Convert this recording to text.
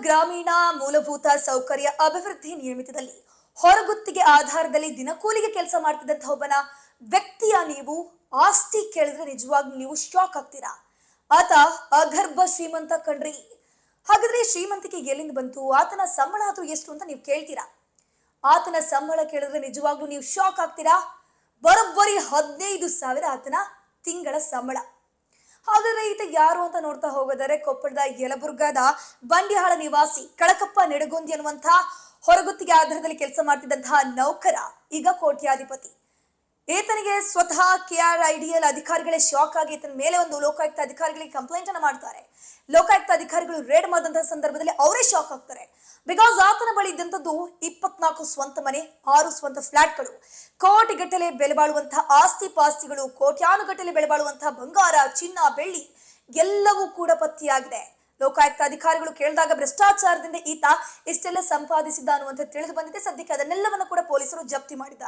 ಗ್ರಾಮೀಣ ಮೂಲಭೂತ ಸೌಕರ್ಯ ಅಭಿವೃದ್ಧಿ ನಿಯಮಿತದಲ್ಲಿ ಹೊರಗುತ್ತಿಗೆ ಆಧಾರದಲ್ಲಿ ದಿನಕೂಲಿಗೆ ಕೆಲಸ ಮಾಡ್ತಿದ್ದಂತಹ ಒಬ್ಬನ ವ್ಯಕ್ತಿಯ ನೀವು ಆಸ್ತಿ ಕೇಳಿದ್ರೆ ನಿಜವಾಗ್ಲೂ ನೀವು ಶಾಕ್ ಆಗ್ತೀರಾ. ಆತ ಅಗರ್ಭ ಶ್ರೀಮಂತ ಕಣ್ರಿ. ಹಾಗಾದ್ರೆ ಶ್ರೀಮಂತಿಕೆ ಎಲ್ಲಿಂದ ಬಂತು, ಆತನ ಸಂಬಳ ಅದು ಎಷ್ಟು ಅಂತ ನೀವು ಕೇಳ್ತೀರಾ. ಆತನ ಸಂಬಳ ಕೇಳಿದ್ರೆ ನಿಜವಾಗ್ಲೂ ನೀವು ಶಾಕ್ ಆಗ್ತೀರಾ. ಬರೋಬ್ಬರಿ 15,000 ಆತನ ತಿಂಗಳ ಸಂಬಳ. ಹಾಗಾದ್ರೆ ಈತ ಯಾರು ಅಂತ ನೋಡ್ತಾ ಹೋಗೋದಾದ್ರೆ ಕೊಪ್ಪಳದ ಯಲಬುರ್ಗಾದ ಬಂಡಿಹಾಳ ನಿವಾಸಿ ಕಳಕಪ್ಪ ನೆಡಗೊಂದಿ ಅನ್ನುವಂಥ ಹೊರಗುತ್ತಿಗೆ ಆಧಾರದಲ್ಲಿ ಕೆಲಸ ಮಾಡ್ತಿದ್ದಂತಹ ನೌಕರ ಈಗ ಕೋಟ್ಯಾಧಿಪತಿ. ಈತನಿಗೆ ಸ್ವತಃ KRIDL ಅಧಿಕಾರಿಗಳೇ ಶಾಕ್ ಆಗಿ ಈತನ ಮೇಲೆ ಒಂದು ಲೋಕಾಯುಕ್ತ ಅಧಿಕಾರಿಗಳಿಗೆ ಕಂಪ್ಲೇಂಟ್ ಅನ್ನ ಮಾಡ್ತಾರೆ. ಲೋಕಾಯುಕ್ತ ಅಧಿಕಾರಿಗಳು ರೇಡ್ ಮಾಡಿದಂತಹ ಸಂದರ್ಭದಲ್ಲಿ ಅವರೇ ಶಾಕ್ ಆಗ್ತಾರೆ. ಬಿಕಾಸ್ ಆತನ ಬಳಿ ಇದ್ದಂಥದ್ದು 24 ಸ್ವಂತ ಮನೆ, 6 ಸ್ವಂತ ಫ್ಲಾಟ್ಗಳು, ಕೋಟಿಗಟ್ಟಲೆ ಬೆಲೆ ಬಾಳುವಂತಹ ಆಸ್ತಿ ಪಾಸ್ತಿಗಳು, ಕೋಟ್ಯಾನುಗಟ್ಟಲೆ ಬೆಲೆ ಬಾಳುವಂತಹ ಬಂಗಾರ, ಚಿನ್ನ, ಬೆಳ್ಳಿ ಎಲ್ಲವೂ ಕೂಡ ಪತ್ತೆಯಾಗಿದೆ. ಲೋಕಾಯುಕ್ತ ಅಧಿಕಾರಿಗಳು ಕೇಳಿದಾಗ ಭ್ರಷ್ಟಾಚಾರದಿಂದ ಈತ ಇಷ್ಟೆಲ್ಲ ಸಂಪಾದಿಸಿದ್ದ ಅನ್ನುವಂಥ ತಿಳಿದು ಬಂದಿದೆ. ಸದ್ಯಕ್ಕೆ ಅದನ್ನೆಲ್ಲವನ್ನು ಕೂಡ ಪೊಲೀಸರು ಜಪ್ತಿ ಮಾಡಿದ್ದಾರೆ.